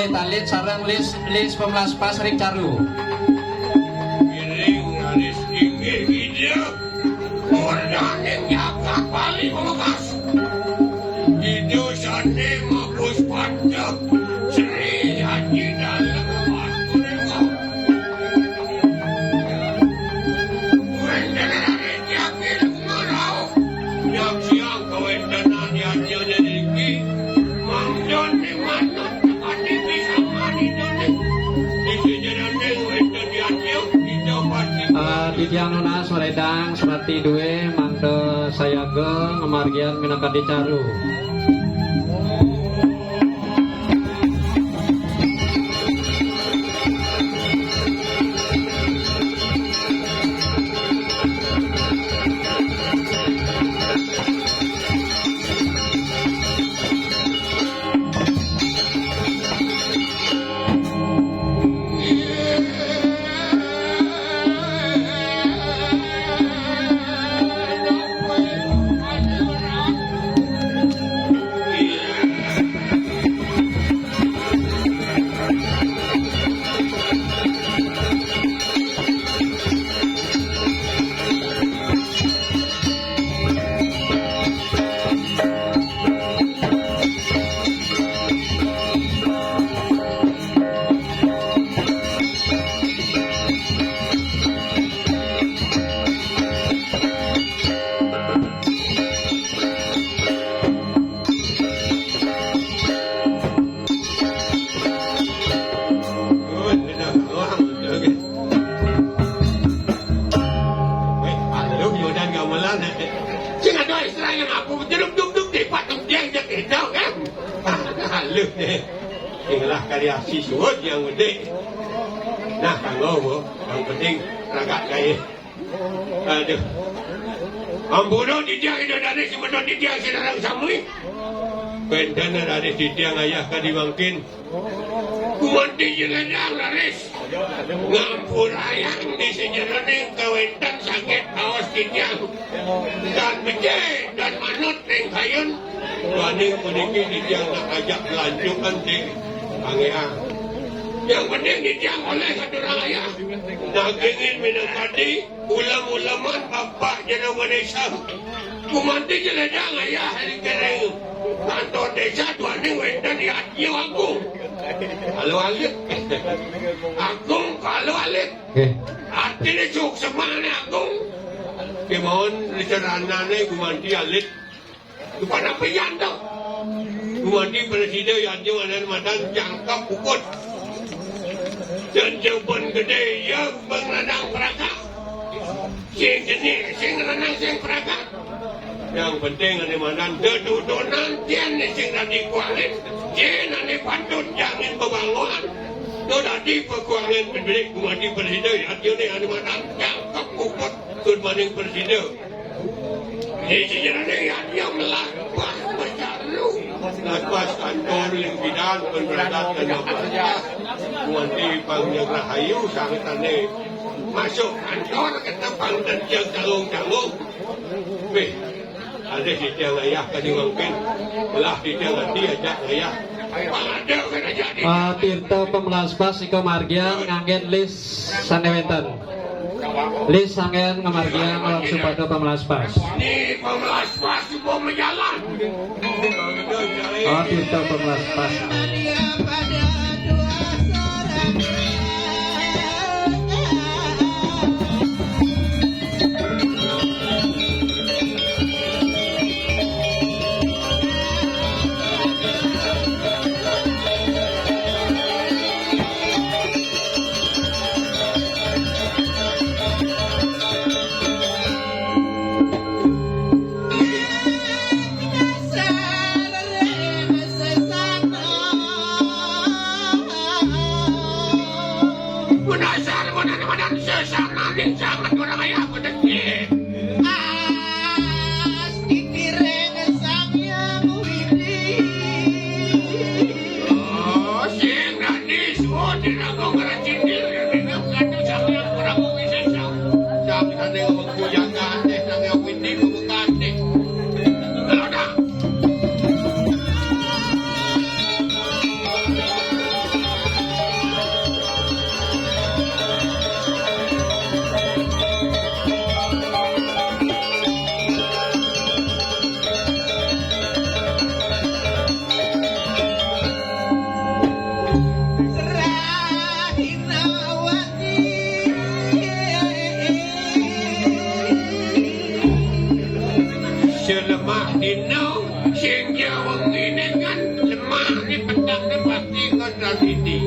Talit sarang lis pemelaspas ring caru. Giring naris inggih hidup, murdaning nyakat bali pemekas. Hidup sane mapus panjang, Sri Haji dalam waktu lengkap. Wendanan yakin merau, yang siang kewendanan hanya dediki, mangdon di manut. Di tiang nuna soredang serati due mangde sayaga ngemargian minangka dicaru. Inilah karya siswa yang gede. Nah, kanggo yang penting ragak kaya. Aduh. Ampuno di tiang itu dari si benar di tiang sinarang samui. Pendana dari di tiang ayah kadimangkin. Kumanti jeledang laris. Ngampur ayang di sejeroning kawentan sakit awas di tiang. Dan bece dan manut neng kayun. Waning puniki di tiang nak ajak belanjukan di pangeang. Yang penting di tiang oleh satu orang ayah. Nagingin minangkadi ulam-ulaman bapak jenama desa. Kumanti jeledang ayah hari kereng. Kantor desa tuaning wendan di hati agung. Kalau alit. Agung kalau alit. Hati ni cuk semana agung. Kemauan rencana kumanti alit. Kepada pian tu. Kumanti presiden yang jualan madan jangkap ukut. Dan jawaban gede yang mengenang perangkat. Sing jenis, sing renang, sing perangkat. Yang penting ada madan kedudukan tian sing tadi kualit. Jen ada pantun jangan pembangunan. Nó đã đi vào quang lên bên bên của mình đi bên đi đây, anh nhớ này anh mà đang chẳng có một con tuần mà đi bên đi đâu. Ini sejarah dengan yang melakukan berjalu lepas kantor yang bidang berberat dan apa Muanti Pangjang Rahayu sang tane masuk kantor ke tempat dan yang calung-calung ada di tiang ayah kan mungkin telah di tiang diajak ayah ada kan aja Tirta Pemelaspas Iko Margian nganggen list sanewenten list sangen ngamargian langsung pada Pemelaspas ini Pemelaspas semua menjalan Tirta Pemelaspas sangat orang ayah berdekit. Sing radis, tidak kau ngeracin diri dengan kata sama yang kurang bisa tahu. Siapa sana yang mengkuyakan deh, yang windy membukan deh. Kalau dah. Selemah dinau, sing jawab ini kan lemah ni pedang ni pasti kau ini.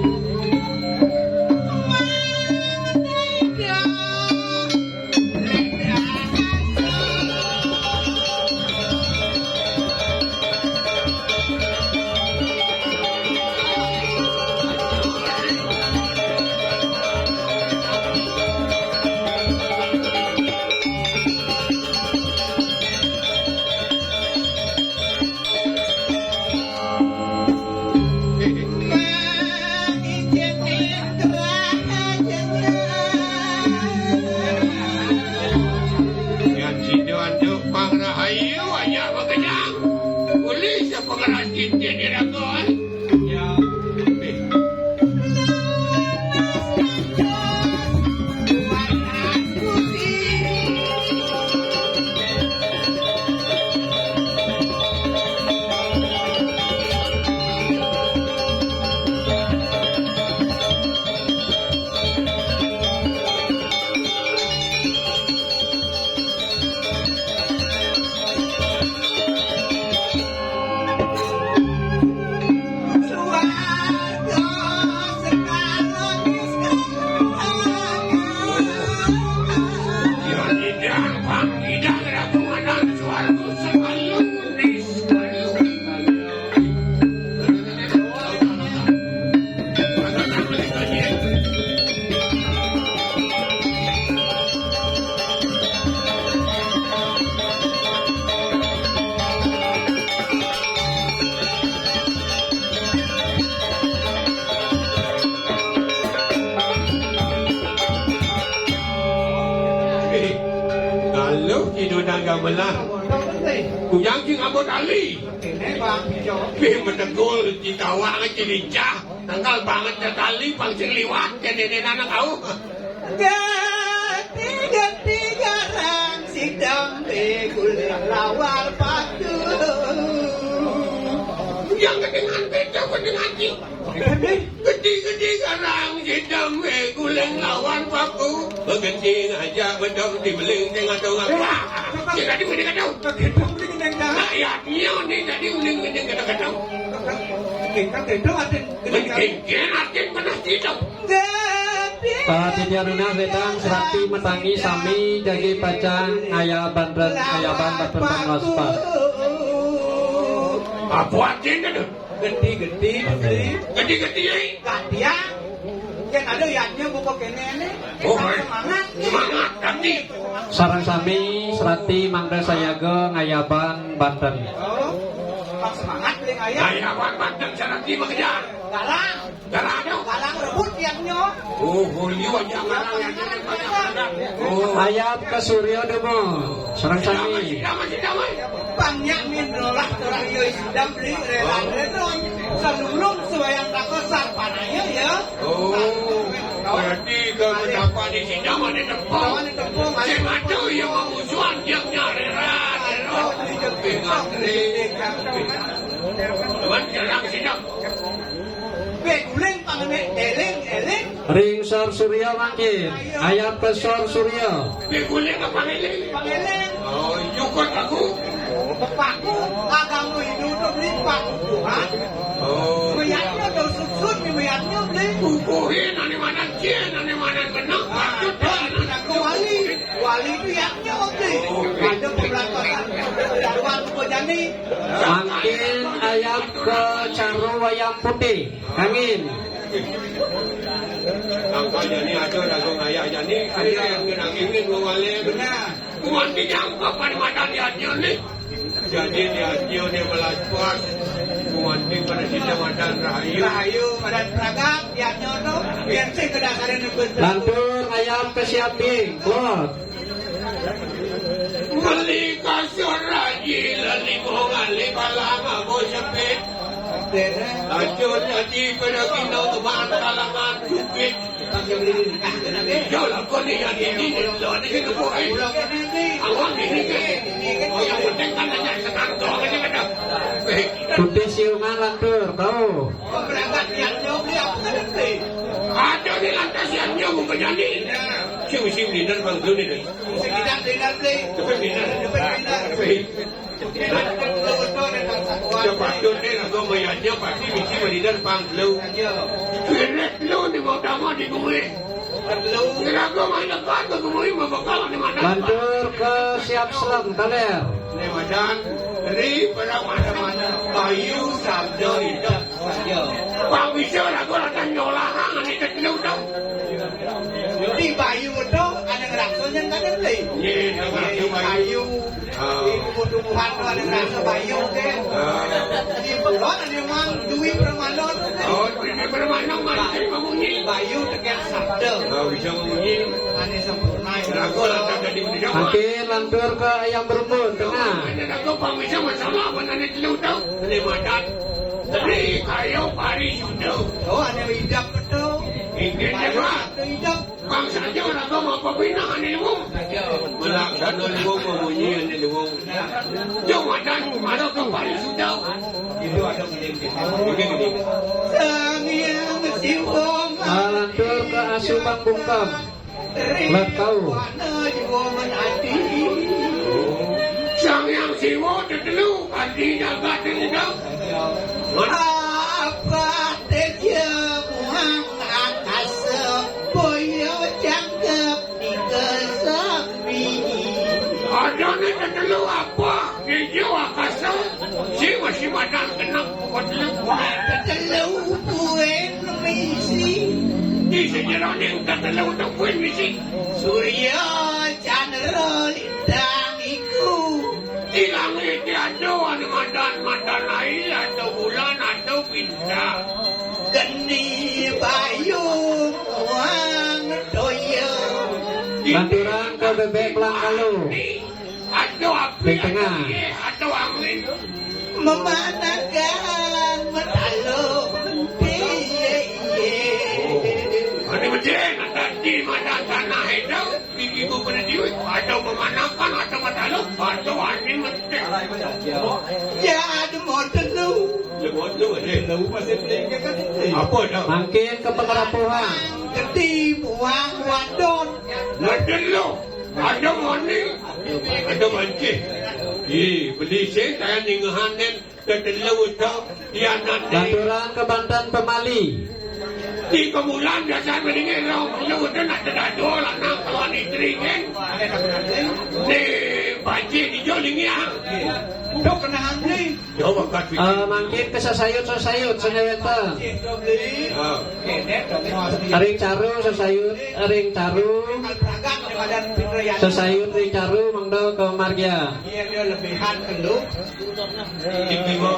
Gamelan, ku yang sing abot ali. Pih menegul di kawang cilincah, tanggal banget ke kali pang sing liwat ke deden anak kau. Ganti garang si dambe kuliah lawar patu. Yang kedengan beda kedengan sih. Gede garang si dambe kuliah lawan paku. Begede aja bedong dibeling dengan dong apa. Jika dibeling kadang. Rakyatnya nih tadi uling kadang-kadang. Mungkin atin pernah tidak. Titiaruna Wedang Serati Metangi Sami Jagi Pacang Ayah Bandren Ayaban Bandren Pemelaspas. Apa atin itu? Gede Gede-gede. Kadiang Kan ada yaknya buka kene nih. Oh, Semangat. semangat nanti. Sarang sami Serati Mangda Sayaga Ngayaban Banten. Oh, Pak semangat ling ayah. Ayah wan bandeng sarati mengejar. Galang. Galang dong. Galang rebut yaknya. Oh, liu aja galang yang jadi banyak. Oh, Ayat ke Suryo Demo. Sarang sami. damai. Banyak minrolah terah yo sidam beli rela redon. Sebelum sebayang takosar panaya ya. Oh, berarti ke kenapa di sini Kawan ada di tepung. Cematu yang memusuhan yang nyari Teman jalan sidang. Beguling pangne eling. Ring Sor Suryo makin. Ayat ke Sor Suryo. Beguling apa ini? Pangeling. Oh, yukot aku. Bapakku agama Hindu tu beli paku Tuhan. Oh, Mayatnya dah sud mayatnya beli. kukuhin ane mana cien, ane mana kenang. Patut Tidak ke wali itu yaknya beli. Ada pemberantasan dakwah kejani. Makin ayat ke Caro Wayang Putih. Angin. Angkanya ni ada lagu ayah ni. Ada yang ingin mewali. Benar. Kuman dijangka pada mata lihatnya ni. Jadi dia melas puas. Kuman di pada sidang madan rahayu. Rahayu madan peragam yaknya tu. Biar saya kedasaran betul. Lantur ayat ke Siaping. Klot. Beli kasur raji lali mongali balanga mo sepit. Lanjut jadi pada kita teman kalangan supit. Jauh kau ni yang ini lo ni kita buat. Awak ini kan. Oh yang penting kan hanya senang doang aja kan. Putih siungan lantur. Tahu. Peragam yaknya beli apa kan beli. Ada di lantas yang nyamu menjadi. Siu di dalam bangku ni. Sekitar dengan beli. Depan ni. Cepat tu ni aku mayatnya pasti mesti beridan bangku. Kira lu di bawah di gue. Kira aku main dekat ke gue membakal di mana. Lantur ke Siap Selang Taler. Lemadan dari pada mana-mana bayu sabda itu. Bang bisa aku akan nyolahan ini ketelu tau. Di bayu itu ada ngerasanya kan beli. Ni nama Bayu. Ibu tumbuhan tu ada ngerasa bayu ke. Di pelon ada mang duit permanon. Oh, ini bermana mana membunyi. Bayu tekan sabda. Oh, bisa membunyi. Ane sempurna. Aku lantas jadi berdiri. Makin lantur ke Ayam Berumbun. Tengah. Aku bang bisa masalah apa nanti ketelu tau. Lemadan dari kayu pari sudah. Oh, ada hidap betul. Ingin Bayu apa? itu hidap. Bang saja orang kau mau pembinaan ini bung. Melaksana lewung membunyi ini lewung. Cuma dan mana kau pari sudah. Itu ada melintir. Begini. Sang yang simbong. Lantur ke Asubang Bungkam. Let tahu. Warna jiwa menanti. Sang yang siwo tertelu kanti jaga tidak. Apa teja buang atas boyo jangkep di kesepi. Ada ni tertelu apa? Dia akasa. Si masih madan kena tertelu. Tertelu buen misi. Di sejarah ni tertelu tak pun misi. Surya chandra lintang iku. Di langit tiada ada madan air atau bulan atau bintang. Geni bayu muang toyo. Lanturan ke Bebek Langkalu. Atau api, Di tengah. atau angin. Memanakan metalo Ada macam tadi madan tanah itu, ibu pada diwik atau memanakan atau matalo atau angin mesti. ya ada modelu. Lemot tu ada. Apa dah? Makin ke Pengerapuhan. Gede buang wadon. Ada lo, ada mani, ada mancing. Beli saya ningahan dan ketelu itu dia nanti. Lanturan ke Banten Pemali. 3 bulan biasa berdingin orang lu tu nak terdadur lah nak kawan isteri kan. Ni banjir di Joling ya. Dok kena hangli. Jauh kat Mangkin kesasayut sanewenten. Cik dong beli. Kenet dong pasti. Ring caru sesayut ring caru Kal peragat daripada pinrayaan. sesayut ring caru mangdo ke margia. Iya dia lebihan keluk. Dikimo.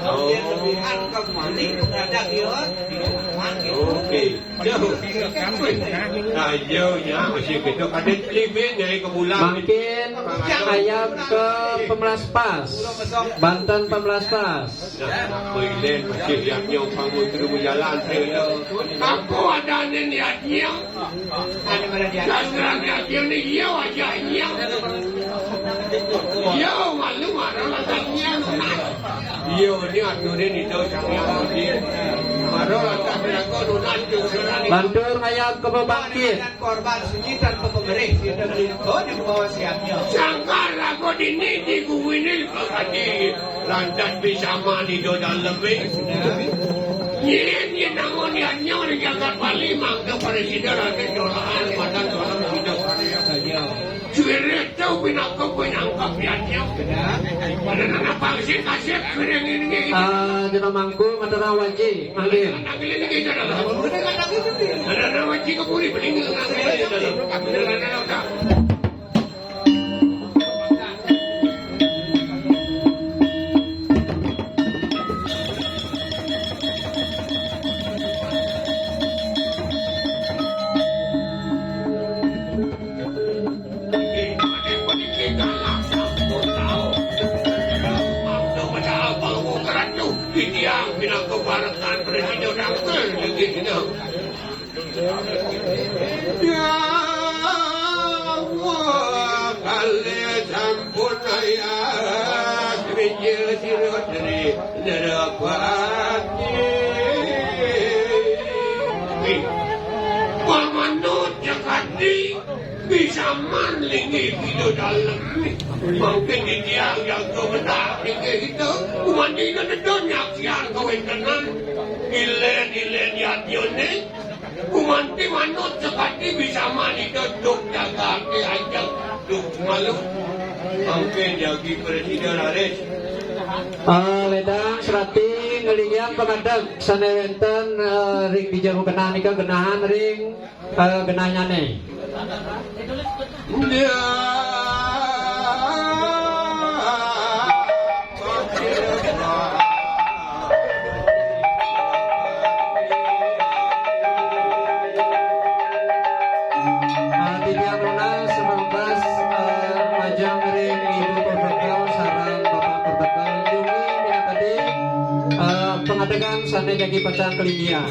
Dia lebihan ke mandi pengadang dia. Okey. Jauh. Jauhnya masih kita ada lebih dari ke bulan. Mangkin ayam ke Pemelas Pas. Banten Pemelas Pas. Boleh masih yang nyong bangun terus berjalan saya. Aku ada niatnya. Ada mana dia? Dasar niatnya ni dia wajahnya. Dia malu marah latanya. Dia ni aturan itu jangan di. Marah latanya kau nunat jualan. Bandur ayam ke Bangkit. Dan korban sekitar pemberi dia beli itu di bawah siapnya. Sangkar aku ini di kuwinil pagati. Lantas bisa mandi do dalam Ini nangon yang nyor jaga palimang ke presiden ada jolaan pada jolaan hidup saja. Cuiret tahu pinangkap piannya. Ada nana pangsi kasih piring ini. Dina mangku matara waji manggil. Nanggil ini kita dalam. Ada nana waji kepuri peninggal nanggil dalam. Kami dalam nana. Yang bilang kebarakan presiden dokter gitu. Ya Allah, kalian sampun ayat kerja sirot dari nerapati. Pamanut jakati bisa manlingi itu dalam mungkin dia yang kau benar itu mandi dan dunia siang kau kenal ilen yatnya kumanti manut sekali bisa mandi duduk jaga aja duduk malu mungkin jadi presiden Aris Ledang serati ngelihat pengadang sanewenten ring di jamu genah nika genahan ring genahnya nih. dia Titian lunas 19 majang ring ibu perbekal sarang bapak perbekal jungi minat tadi pengadegan sana jagi pecahan kelindia.